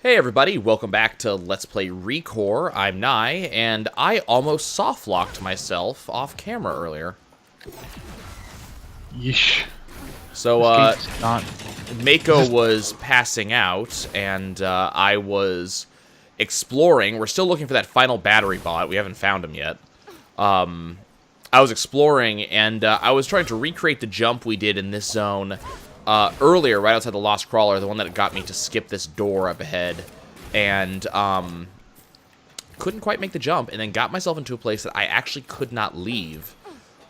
Hey everybody, welcome back to Let's Play Recore. I'm Nye, and I almost soft-locked myself off camera earlier. Yeesh. So, Not. Mako was passing out, and I was exploring. We're still looking for that final battery bot. We haven't found him yet. I was exploring, and I was trying to recreate the jump we did in this zone earlier, right outside the Lost Crawler, the one that got me to skip this door up ahead, and couldn't quite make the jump, and then got myself into a place that I actually could not leave.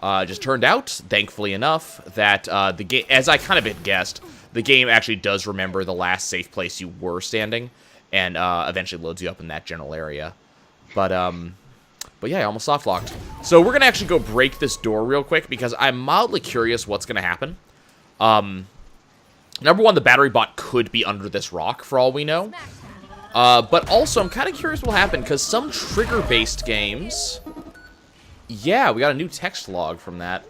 Just turned out, thankfully enough, that the game, as I kind of had guessed, the game actually does remember the last safe place you were standing, and eventually loads you up in that general area. But yeah, I almost soft-locked. So we're going to actually go break this door real quick, because I'm mildly curious what's going to happen. Number one, the battery bot could be under this rock, for all we know. But also, I'm kind of curious what will happen, because some trigger-based games... Yeah, we got a new text log from that.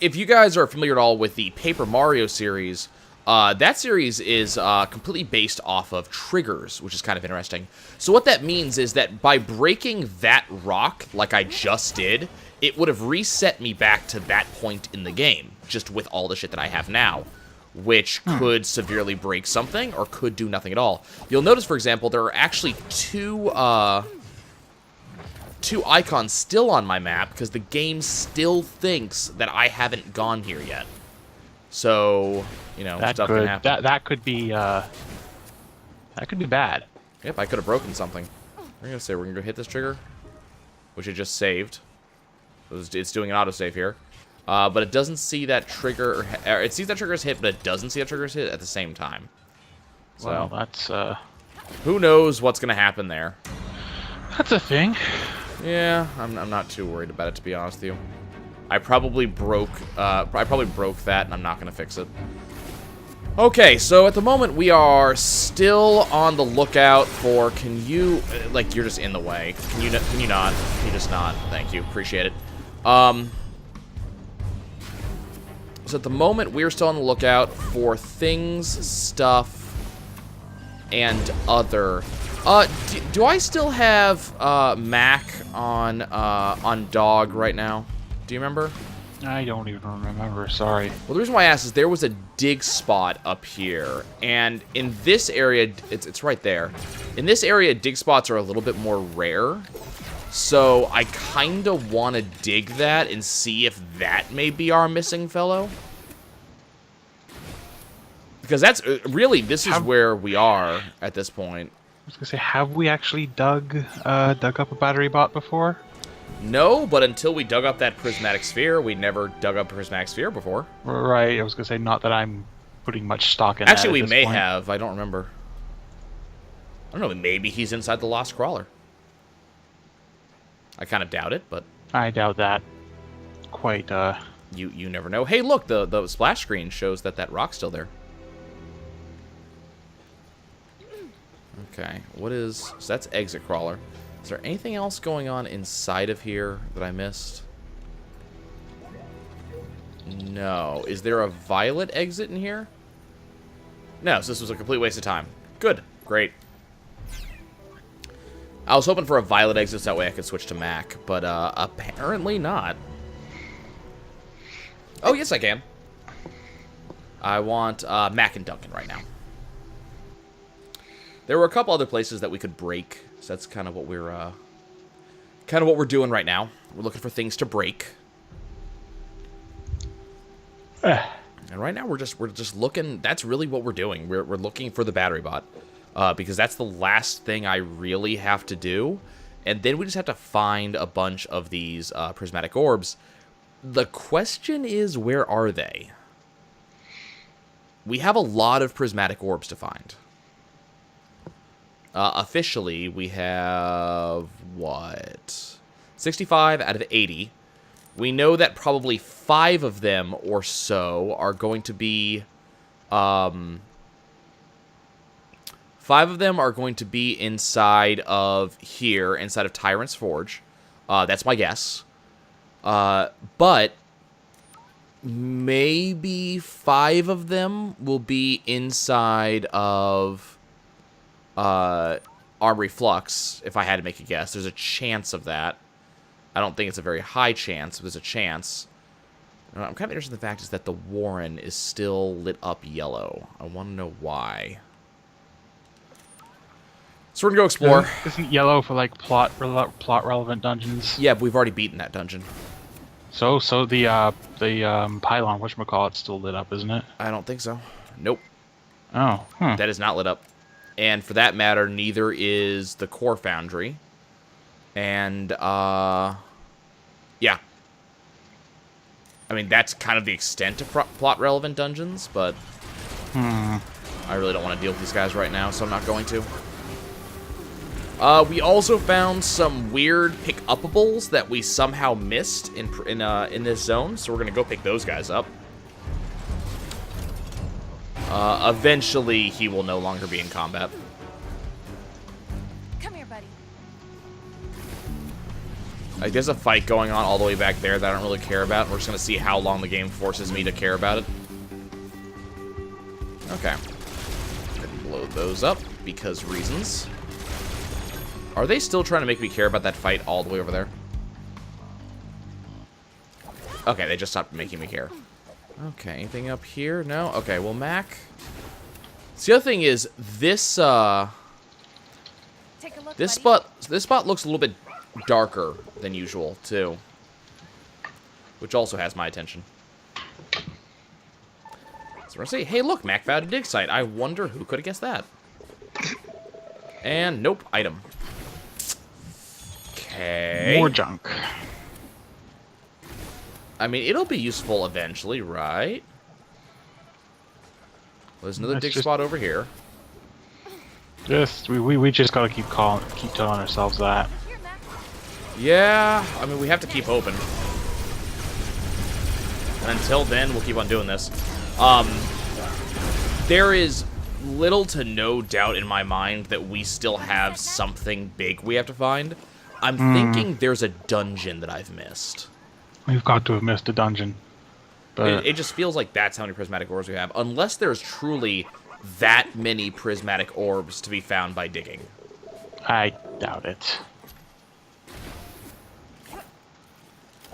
If you guys are familiar at all with the Paper Mario series, that series is completely based off of triggers, which is kind of interesting. So what that means is that by breaking that rock, like I just did, it would have reset me back to that point in the game, just with all the shit that I have now, which could severely break something or could do nothing at all. You'll notice, for example, there are actually two icons still on my map because the game still thinks that I haven't gone here yet. So, you know, stuff can happen. That could be bad. Yep, I could have broken something. We're gonna say we're gonna go hit this trigger, which it just saved. It's doing an autosave here. But it doesn't see that trigger, or it sees that trigger's hit, but it doesn't see that trigger's hit at the same time. So, well, that's, who knows what's going to happen there. That's a thing. Yeah, I'm not too worried about it, to be honest with you. I probably broke that, and I'm not going to fix it. Okay, so at the moment, we are still on the lookout for, can you, like, you're just in the way. Can you not? Can you just not? Thank you, appreciate it. So at the moment, we're still on the lookout for things, stuff, and other. Do I still have Mac on dog right now? Do you remember? I don't even remember, sorry. Well, the reason why I asked is there was a dig spot up here, and in this area, it's right there. In this area, dig spots are a little bit more rare. So I kind of want to dig that and see if that may be our missing fellow. Because that's really, this is where we are at this point. I was gonna say, have we actually dug up a battery bot before? No, but until we dug up that prismatic sphere, we never dug up a prismatic sphere before. Right, I was gonna say, not that I'm putting much stock in Actually, that we at this may point. have. I don't remember. I don't know. Maybe he's inside the Lost Crawler. I kind of doubt it, but... I doubt that. Quite, You never know. Hey, look, the splash screen shows that rock's still there. Okay, what is... So that's exit crawler. Is there anything else going on inside of here that I missed? No. Is there a violet exit in here? No, so this was a complete waste of time. Good. Great. I was hoping for a violet exit so that way I could switch to Mac, but apparently not. Oh, yes, I can. I want Mac and Duncan right now. There were a couple other places that we could break, so that's kind of what we're doing right now. We're looking for things to break. And right now we're just looking. That's really what we're doing. We're looking for the battery bot. Because that's the last thing I really have to do. And then we just have to find a bunch of these prismatic orbs. The question is, where are they? We have a lot of prismatic orbs to find. Officially, we have, what? 65 out of 80. We know that probably 5 of them or so are going to be... 5 of them are going to be inside of here, inside of Tyrant's Forge. That's my guess. But maybe 5 of them will be inside of Armory Flux, if I had to make a guess. There's a chance of that. I don't think it's a very high chance, but there's a chance. I'm kind of interested in the fact is that the Warren is still lit up yellow. I want to know why. So we're going to go explore. Isn't yellow for, like, plot-relevant dungeons? Yeah, but we've already beaten that dungeon. So the pylon, whatchamacallit's still lit up, isn't it? I don't think so. Nope. Oh, That is not lit up. And for that matter, neither is the core foundry. And, yeah. I mean, that's kind of the extent of plot-relevant dungeons, but I really don't want to deal with these guys right now, so I'm not going to. We also found some weird pick-uppables that we somehow missed in this zone, so we're going to go pick those guys up. Eventually, he will no longer be in combat. Come here, buddy. Like, there's a fight going on all the way back there that I don't really care about. We're just going to see how long the game forces me to care about it. Okay. Blow those up, because reasons. Are they still trying to make me care about that fight all the way over there? Okay, they just stopped making me care. Okay, anything up here? No? Okay, well, Mac. So the other thing is, this, Take a look, this buddy. spot looks a little bit darker than usual, too. Which also has my attention. So we're gonna say, hey, look, Mac found a dig site. I wonder who could have guessed that. And nope, item. Okay. more junk. I mean, it'll be useful eventually, right? Well, there's another dig spot over here. We just gotta keep telling ourselves that. Here, Mac. Yeah, I mean, we have to keep hoping. And until then, we'll keep on doing this. There is little to no doubt in my mind that we still have something big we have to find. I'm thinking there's a dungeon that I've missed. We've got to have missed a dungeon. But It just feels like that's how many prismatic orbs we have. Unless there's truly that many prismatic orbs to be found by digging. I doubt it.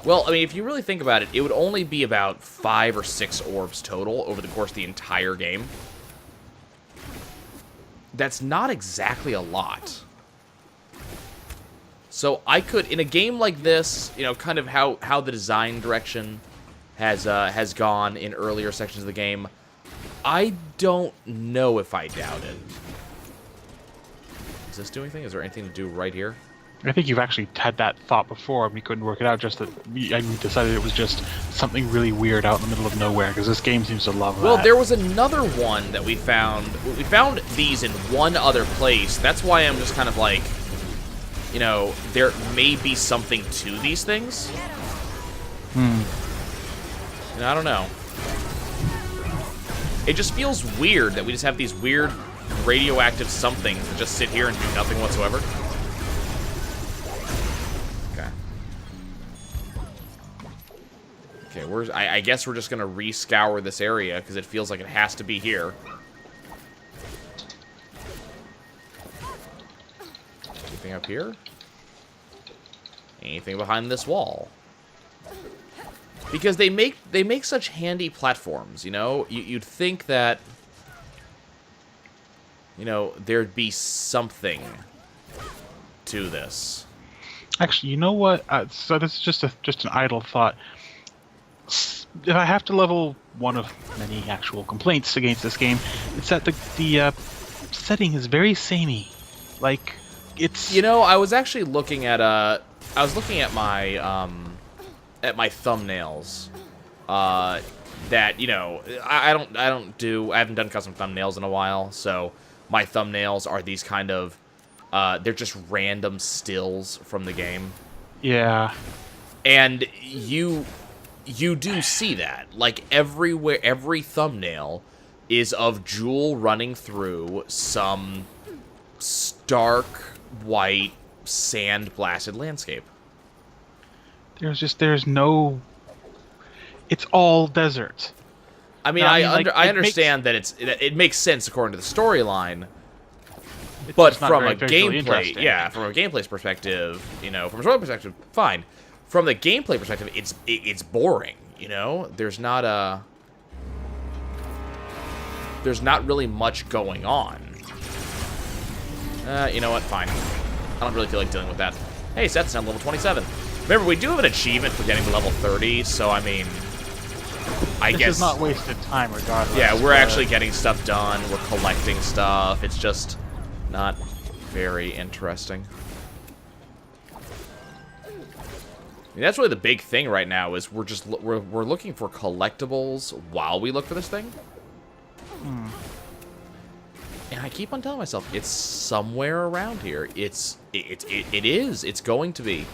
Well, I mean, if you really think about it, it would only be about 5 or 6 orbs total over the course of the entire game. That's not exactly a lot. So I could, in a game like this, you know, kind of how the design direction has gone in earlier sections of the game, I don't know if I doubt it. Does this do anything? Is there anything to do right here? I think you've actually had that thought before, and we couldn't work it out. Just that we decided it was just something really weird out in the middle of nowhere, because this game seems to love that. Well, there was another one that we found. We found these in one other place. That's why I'm just kind of like, you know, there may be something to these things. And I don't know. It just feels weird that we just have these weird radioactive somethings that just sit here and do nothing whatsoever. Okay, I guess we're just gonna re-scour this area because it feels like it has to be here. Anything up here? Anything behind this wall? Because they make such handy platforms, you know? You'd think that, you know, there'd be something to this. Actually, you know what? So this is just an idle thought. If I have to level one of many actual complaints against this game, it's that the setting is very samey. Like, it's... You know, I was actually looking at my thumbnails. That, you know, I haven't done custom thumbnails in a while, so my thumbnails are these kind of they're just random stills from the game. Yeah. And you do see that. Like, everywhere, every thumbnail is of Jewel running through some stark, white, sand-blasted landscape. There's no... It's all desert. I mean, I understand that it makes sense according to the storyline, But just not from a very visually gameplay, interesting. yeah, from a gameplay perspective, you know, from a story perspective, fine. From the gameplay perspective, it's boring. You know, there's not really much going on. You know what? Fine. I don't really feel like dealing with that. Hey, Seth's on level 27. Remember, we do have an achievement for getting to level 30, so I mean, I guess... This is not wasted time regardless. Yeah, we're actually getting stuff done. We're collecting stuff. It's just not very interesting. I mean, that's really the big thing right now is we're looking for collectibles while we look for this thing. And I keep on telling myself it's somewhere around here. It is. It's going to be.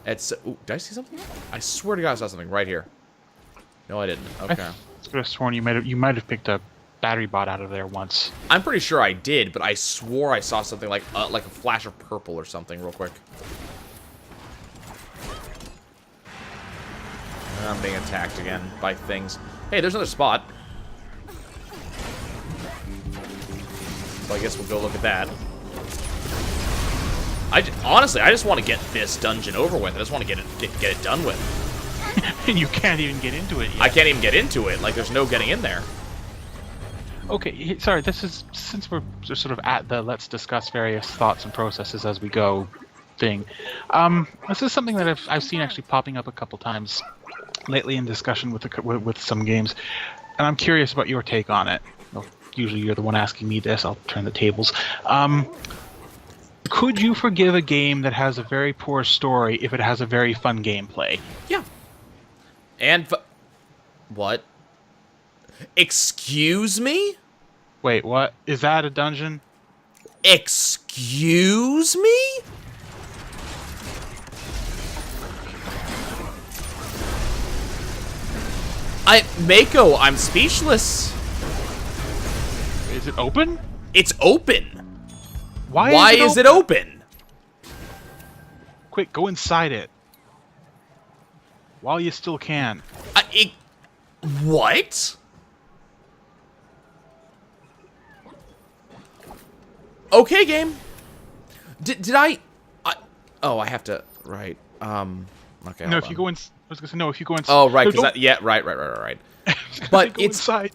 Ooh, did I see something? I swear to God I saw something right here. No, I didn't. Okay. I could have sworn you might have picked a battery bot out of there once. I'm pretty sure I did, but I swore I saw something like a flash of purple or something real quick. I'm being attacked again by things. Hey, there's another spot. So I guess we'll go look at that. Honestly, I just want to get this dungeon over with. I just want to get it done with. And you can't even get into it yet. I can't even get into it. Like, there's no getting in there. Okay, sorry, this is, since we're just sort of at the let's discuss various thoughts and processes as we go thing, this is something that I've seen actually popping up a couple times lately in discussion with some games, and I'm curious about your take on it. Well, usually you're the one asking me this. I'll turn the tables. Could you forgive a game that has a very poor story if it has a very fun gameplay? Yeah. And what? Excuse me? Wait, what? Is that a dungeon? Excuse me? Mako, I'm speechless. Is it open? It's open. Why is it open? Quick, go inside it. While you still can. What? Okay, game. Did I... Oh, I have to... Right. Okay, No, if you go in... I was going to say, no, if you go inside... Oh, right, no, because yeah, right. But go it's... inside.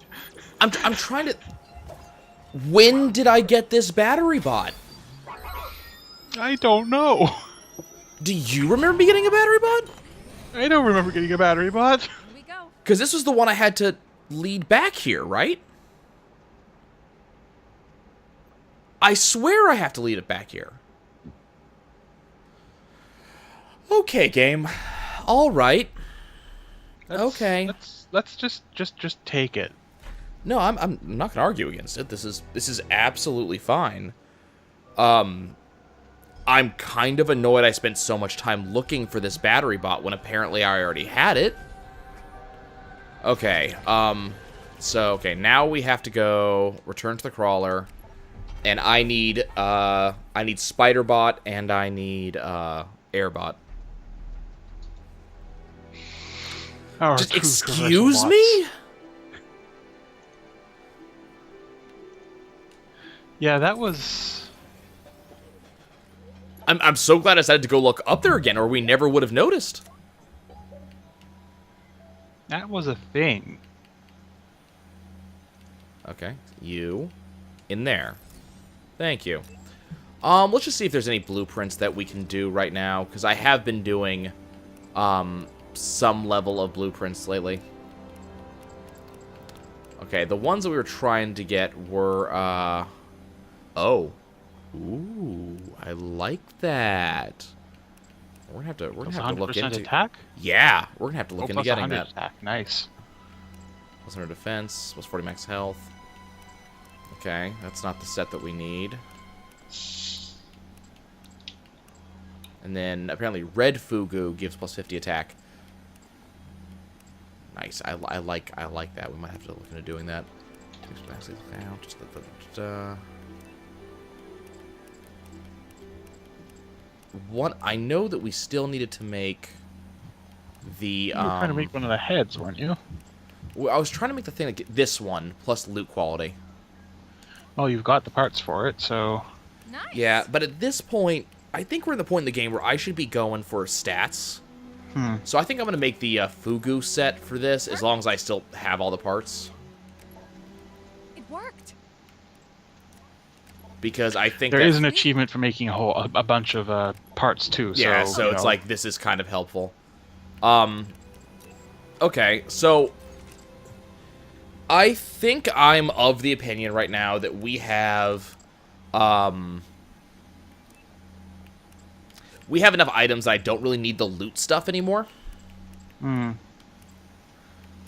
I'm trying to... When did I get this battery bot? I don't know. Do you remember me getting a battery bot? I don't remember getting a battery bot. Here we go. Because this was the one I had to lead back here, right? I swear I have to lead it back here. Okay, game. All right. Okay. Let's just take it. No, I'm not gonna argue against it. This is absolutely fine. I'm kind of annoyed I spent so much time looking for this battery bot when apparently I already had it. Okay, okay, now we have to go return to the crawler, and I need spider bot and I need air bot. Just excuse me? Yeah, that was... I'm so glad I decided to go look up there again, or we never would have noticed. That was a thing. Okay, you in there. Thank you. Let's just see if there's any blueprints that we can do right now, because I have been doing some level of blueprints lately. Okay, the ones that we were trying to get were oh. Ooh, I like that. We're gonna have to look into attack. Yeah, we're gonna have to look into getting that. Attack. Nice. Plus 100 defense, plus 40 max health. Okay, that's not the set that we need. And then apparently red fugu gives plus 50 attack. Nice. I like that. We might have to look into doing that. What I know that we still needed to make the You were trying to make one of the heads, weren't you? I was trying to make the thing like this one plus loot quality. Well, you've got the parts for it, so Nice. Yeah, but at this point, I think we're in the point in the game where I should be going for stats. So I think I'm going to make the Fugu set for this, as long as I still have all the parts. It worked. Because I think There is an achievement for making a bunch of parts too. Yeah, so it's like, this is kind of helpful. Okay, so I think I'm of the opinion right now that we have enough items that I don't really need the loot stuff anymore.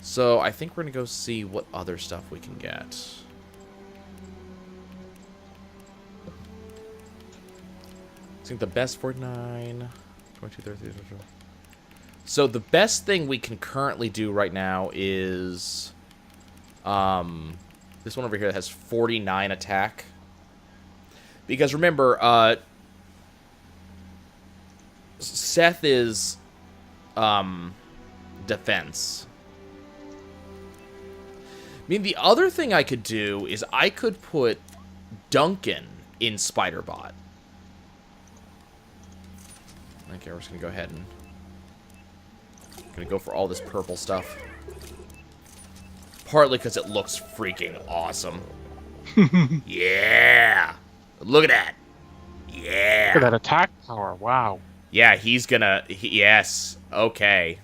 So I think we're going to go see what other stuff we can get. I think the best 49, 22, 33, 34. So the best thing we can currently do right now is this one over here that has 49 attack. Because remember, Seth is defense. I mean, the other thing I could do is I could put Duncan in Spider-Bot. Okay, we're just gonna go ahead and gonna go for all this purple stuff. Partly because it looks freaking awesome. Yeah! Look at that! Yeah! Look at that attack power, wow. Yeah, he's gonna... yes, okay.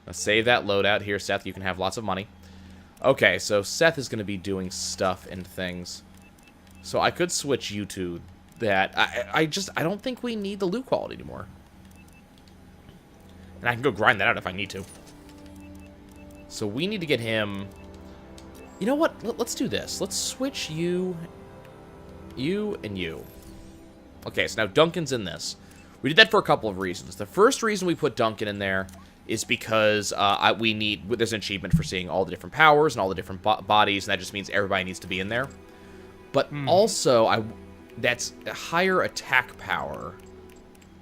Let's save that loadout here, Seth. You can have lots of money. Okay, so Seth is gonna be doing stuff and things. So I could switch you to that. I don't think we need the loot quality anymore. And I can go grind that out if I need to. So we need to get him... You know what? Let's do this. Let's switch you, and you. Okay, so now Duncan's in this. We did that for a couple of reasons. The first reason we put Duncan in there is because there's an achievement for seeing all the different powers and all the different bodies, and that just means everybody needs to be in there. But also, that's a higher attack power,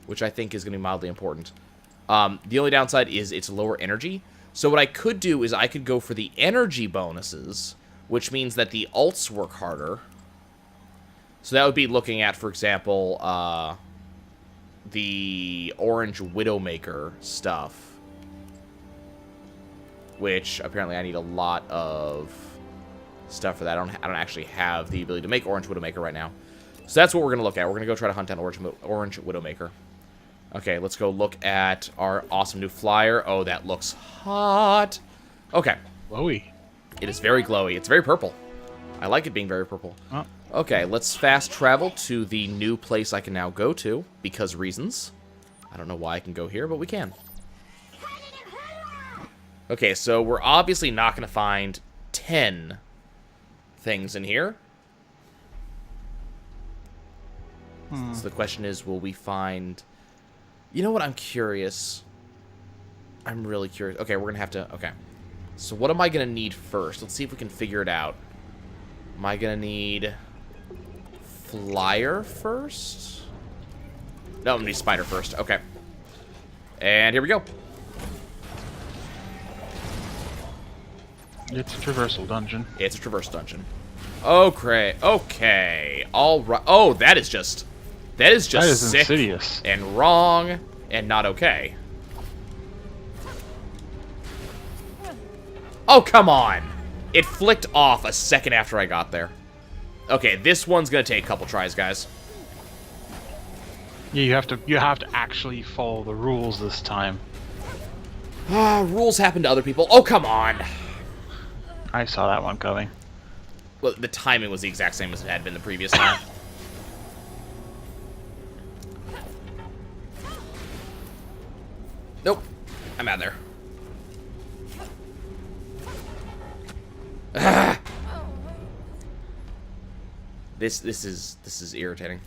which I think is going to be mildly important. The only downside is it's lower energy. So what I could do is I could go for the energy bonuses, which means that the alts work harder. So that would be looking at, for example, the orange Widowmaker stuff, which apparently I need a lot of stuff for that. I don't actually have the ability to make orange Widowmaker right now. So that's what we're going to look at. We're going to go try to hunt down orange Widowmaker. Okay, let's go look at our awesome new flyer. Oh, that looks hot. Okay. Glowy. It is very glowy. It's very purple. I like it being very purple. Oh. Okay, let's fast travel to the new place I can now go to, because reasons. I don't know why I can go here, but we can. Okay, so we're obviously not going to find 10 things in here. So the question is, will we find... You know what? I'm curious. I'm really curious. Okay, we're going to have to... Okay. So what am I going to need first? Let's see if we can figure it out. Am I going to need... Flyer first? No, I'm going to need Spider first. Okay. And here we go. It's a traversal dungeon. It's a traversal dungeon. Okay. Okay. All right. Oh, that is just sick insidious and wrong and not okay. Oh, come on. It flicked off a second after I got there. Okay, this one's gonna take a couple tries, guys. Yeah, you have to actually follow the rules this time. Rules happen to other people. Oh, come on. I saw that one coming. Well, the timing was the exact same as it had been the previous time. Nope. I'm out of there. Ah! This is irritating.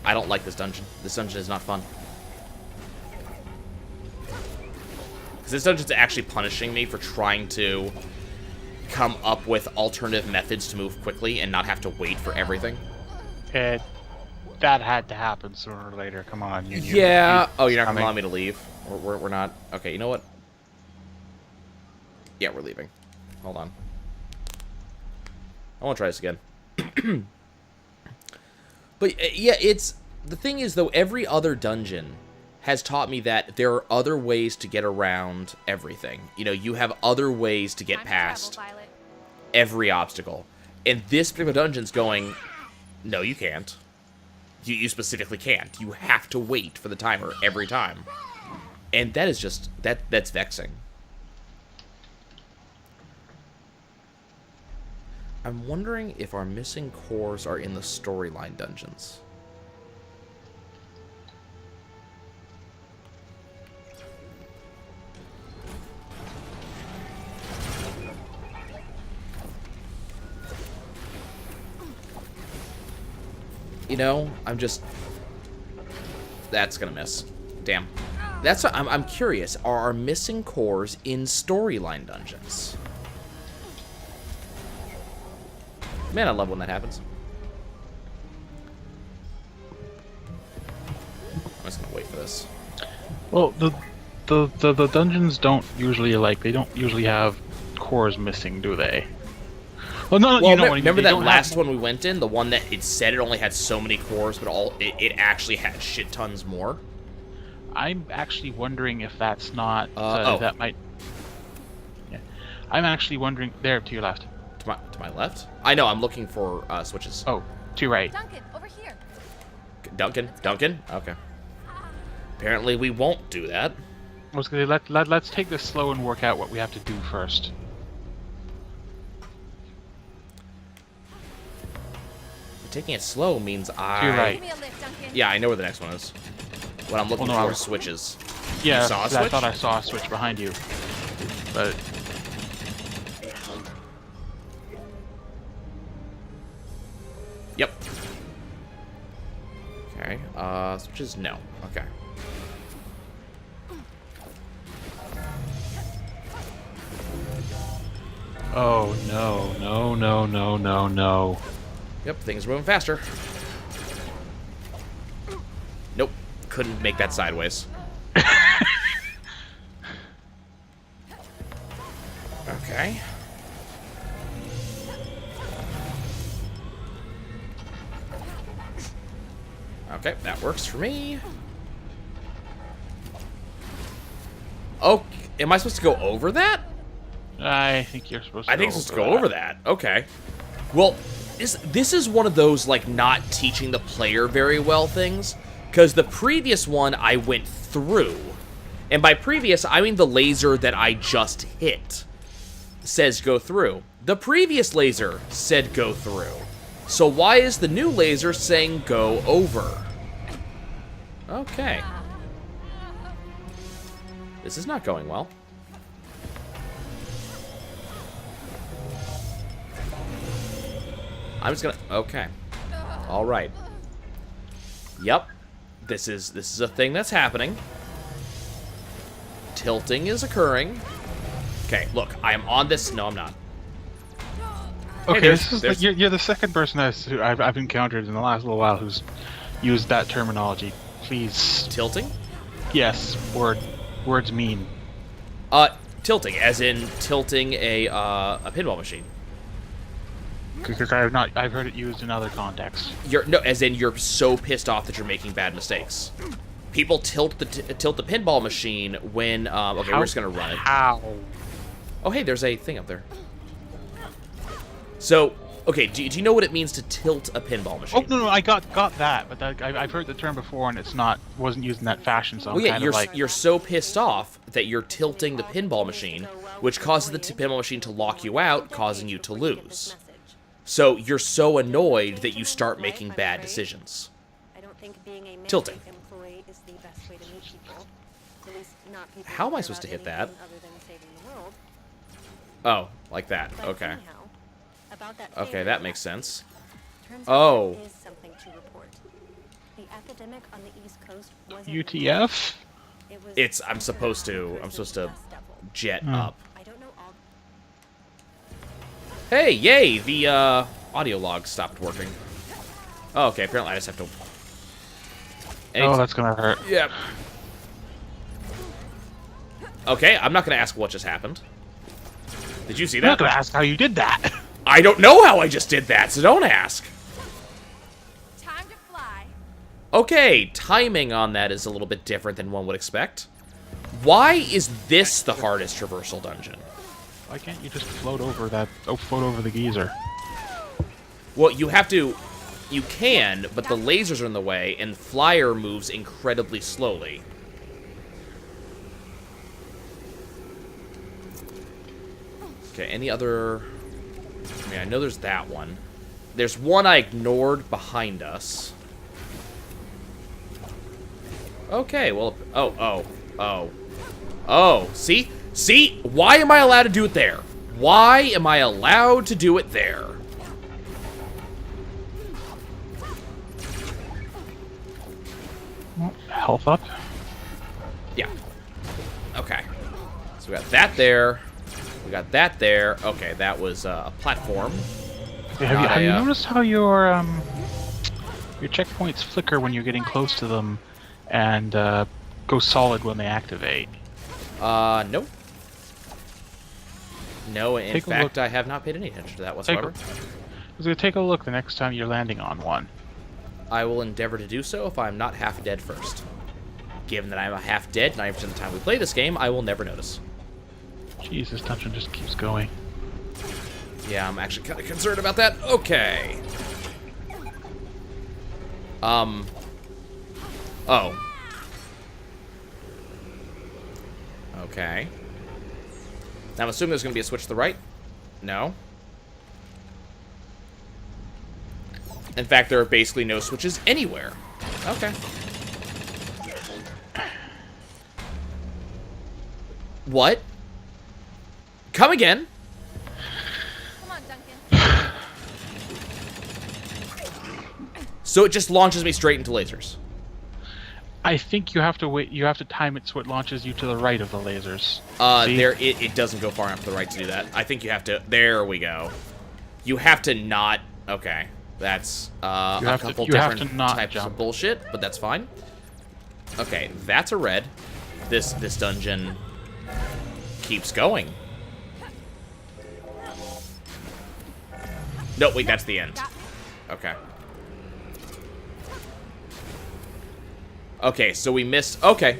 I don't like this dungeon. This dungeon is not fun. Because this dungeon's actually punishing me for trying to come up with alternative methods to move quickly and not have to wait for everything. That had to happen sooner or later. Come on. Oh, you're not going to allow me to leave? We're not... Okay, you know what? Yeah, we're leaving. Hold on. I want to try this again. But yeah, it's the thing is though. Every other dungeon has taught me that there are other ways to get around everything. You know, you have other ways to get past every obstacle. And this particular dungeon's going, no, you can't. You specifically can't. You have to wait for the timer every time. And that is just, that's vexing. I'm wondering if our missing cores are in the storyline dungeons. You know, that's gonna miss. Damn. That's what I'm curious. Are our missing cores in storyline dungeons? Man, I love when that happens. I'm just gonna wait for this. Well, the dungeons don't usually they don't usually have cores missing, do they? Well, no, Well, you know what I mean. remember They that don't last have- one we went in? The one that it said it only had so many cores, but it actually had shit tons more? I'm actually wondering if that's not oh. that might. Yeah, I'm actually wondering there to your left. To my left? I know, I'm looking for switches. Oh, to your right. Duncan, over here. Duncan? Okay. Apparently we won't do that. I was gonna let's take this slow and work out what we have to do first. Taking it slow means To your right. Give me a lift, Duncan. Yeah, I know where the next one is. What I'm looking Well, no, I for was- is switches. Yeah, You saw a I switch? thought I saw a switch behind you, but Yep. Okay, switches? No. Okay. oh no. Yep, things are moving faster. Nope. Couldn't make that sideways. Okay. Okay, that works for me. Oh, am I supposed to go over that? I think you're supposed to. I think it's supposed to go over that. Okay. Well, this is one of those, like, not teaching the player very well things. Because the previous one I went through. And by previous, I mean the laser that I just hit says go through. The previous laser said go through. So why is the new laser saying go over? Okay. This is not going well. I'm just gonna... Okay. Alright. Yep. This is a thing that's happening. Tilting is occurring. Okay, look. I am on this... No, I'm not. Okay, Hey, this is you're the second person I've encountered in the last little while who's used that terminology. Please. Tilting? Yes, words mean. Tilting, as in tilting a pinball machine. Because I've heard it used in other contexts. No, as in you're so pissed off that you're making bad mistakes. People tilt the pinball machine when okay, we're just gonna run it. How? Oh, hey, there's a thing up there. So, okay, do you know what it means to tilt a pinball machine? Oh no, I got that, but I've heard the term before and it's wasn't used in that fashion. So Well, yeah, I'm kind of like you're so pissed off that you're tilting the pinball machine, which causes the pinball machine to lock you out, causing you to lose. So you're so annoyed that you start making bad decisions. Tilting. How am I supposed to hit that? Oh, like that. Okay. Okay, that makes sense. Oh. UTF. I'm supposed to jet up. Hey, yay! The audio log stopped working. Oh, okay, apparently I just have to... Oh, that's gonna hurt. Yep. Okay, I'm not gonna ask what just happened. Did you see I'm not that? gonna ask how you did that. I don't know how I just did that, so don't ask. Time to Okay, timing on that is a little bit different than one would expect. Why is this the hardest traversal dungeon? Why can't you just float over that? Oh, float over the geyser. Well, you have to... You can, but the lasers are in the way, and Flyer moves incredibly slowly. Okay, any other... I mean, I know there's that one. There's one I ignored behind us. Okay, well... Oh, see? See? Why am I allowed to do it there? Why am I allowed to do it there? Health up. Yeah. Okay. So we got that there. We got that there. Okay, that was a platform. Hey, have you noticed how your checkpoints flicker when you're getting close to them, and go solid when they activate? Nope. No, in Take a fact, look. I have not paid any attention to that whatsoever. I was gonna take a look the next time you're landing on one. I will endeavor to do so if I'm not half dead first. Given that I'm a half dead 90% of the time we play this game, I will never notice. Jeez, this dungeon just keeps going. Yeah, I'm actually kind of concerned about that. Okay. Oh. Okay. Now I'm assuming there's going to be a switch to the right. No. In fact, there are basically no switches anywhere. Okay. What? Come again. Come on, Duncan. So it just launches me straight into lasers. I think you have to wait. You have to time it so it launches you to the right of the lasers. See? There, it doesn't go far enough to the right to do that. I think you have to. There we go. You have to not. Okay, that's a couple different types of bullshit, but that's fine. Okay, that's a red. This dungeon keeps going. No, wait, that's the end. Okay. Okay, so we missed... Okay.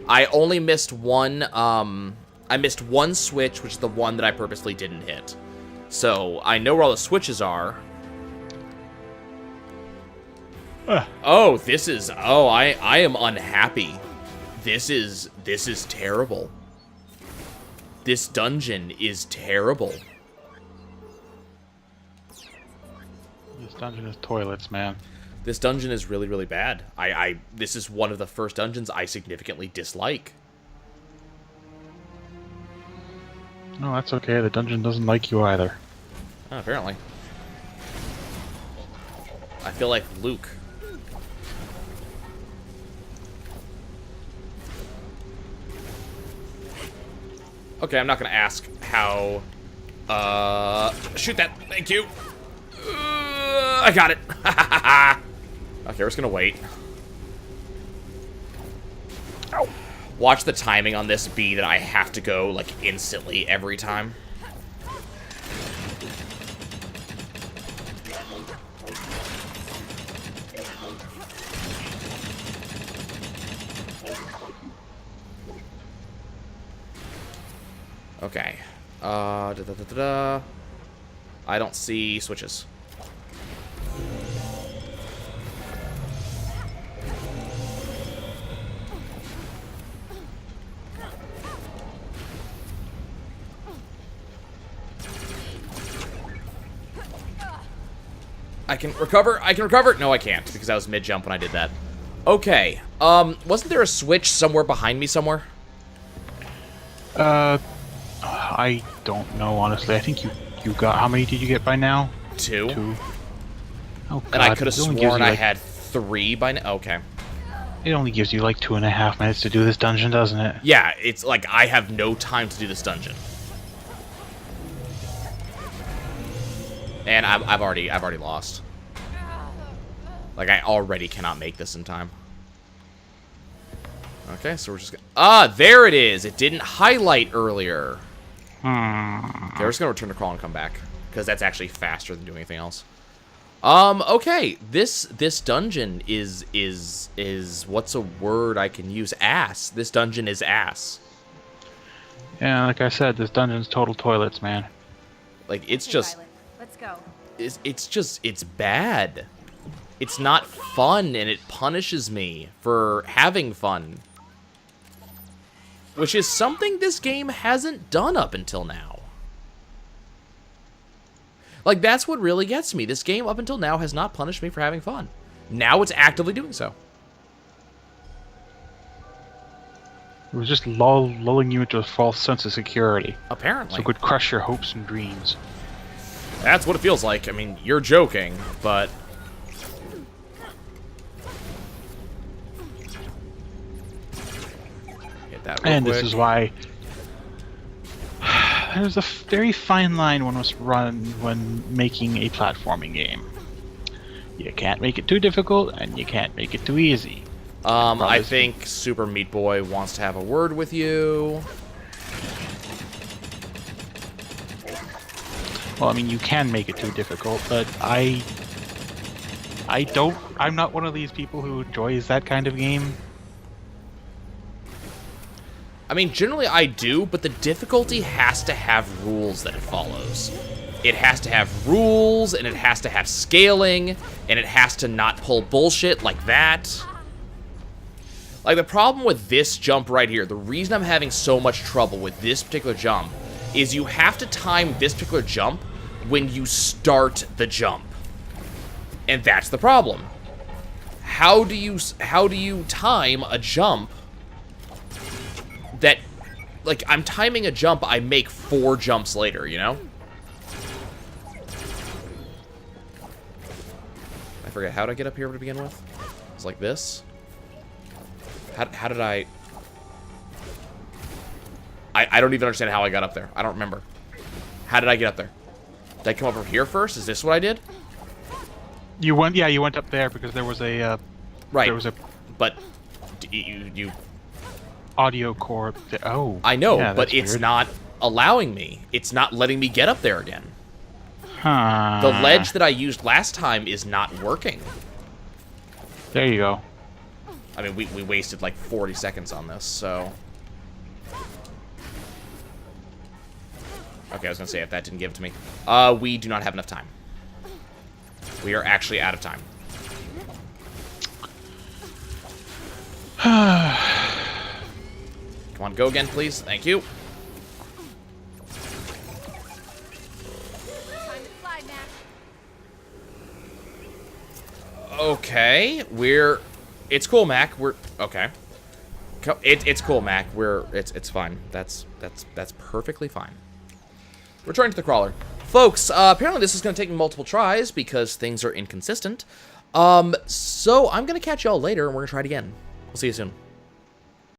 I only missed one, I missed one switch, which is the one that I purposely didn't hit. So, I know where all the switches are. Oh, this is... Oh, I am unhappy. This is terrible. This dungeon is terrible. This dungeon is toilets, man. This dungeon is really, really bad. This is one of the first dungeons I significantly dislike. No, that's okay. The dungeon doesn't like you either. Oh, apparently. I feel like Luke. Okay, I'm not gonna ask how... shoot that. Thank you. I got it. Okay, we're just gonna wait. Ow. Watch the timing on this be that I have to go, like, instantly every time. Okay. I don't see switches. I can recover. No, I can't, because I was mid-jump when I did that. Okay. Wasn't there a switch somewhere behind me somewhere? I don't know, honestly. I think you got... How many did you get by now? 2. 2. Oh, God. And I could have It only gives sworn you, I like, had 3 by now. Okay. It only gives you like 2.5 minutes to do this dungeon, doesn't it? Yeah, it's like I have no time to do this dungeon. And I've already lost. Like, I already cannot make this in time. Okay, so we're just gonna... there it is! It didn't highlight earlier. Okay, we're just gonna return to crawl and come back. Because that's actually faster than doing anything else. Okay. This dungeon is what's a word I can use? Ass. This dungeon is ass. Yeah, like I said, this dungeon's total toilets, man. Like, it's Okay, just... Violet, let's go. It's bad. It's not fun, and it punishes me for having fun. Which is something this game hasn't done up until now. Like, that's what really gets me. This game, up until now, has not punished me for having fun. Now it's actively doing so. It was just lulling you into a false sense of security. Apparently. So it could crush your hopes and dreams. That's what it feels like. I mean, you're joking, but... Hit that real And quick. this is why... There's a very fine line one must run when making a platforming game. You can't make it too difficult, and you can't make it too easy. I think Super Meat Boy wants to have a word with you. Well, I mean, you can make it too difficult, but I'm not one of these people who enjoys that kind of game. I mean, generally I do, but the difficulty has to have rules that it follows. It has to have rules, and it has to have scaling, and it has to not pull bullshit like that. Like, the problem with this jump right here, the reason I'm having so much trouble with this particular jump, is you have to time this particular jump when you start the jump. And that's the problem. How do you time a jump that, like, I'm timing a jump I make 4 jumps later, you know? I forget, how did I get up here to begin with? It's like this. How did I don't even understand how I got up there. I don't remember. How did I get up there? Did I come over here first? Is this what I did? You went up there because there was a Right. there was a But you audio core. Oh, I know, yeah, but that's it's weird. not allowing me. It's not letting me get up there again. Huh. The ledge that I used last time is not working. There you go. I mean, we wasted like 40 seconds on this, so... Okay, I was gonna say, if that didn't give it to me. We do not have enough time. We are actually out of time. Come on, go again, please. Thank you. Time to slide, Mac. Okay, it's cool, Mac. Okay. It's cool, Mac. It's fine. That's perfectly fine. Returning to the crawler. Folks, apparently this is going to take me multiple tries because things are inconsistent. So I'm going to catch y'all later and we're going to try it again. We'll see you soon.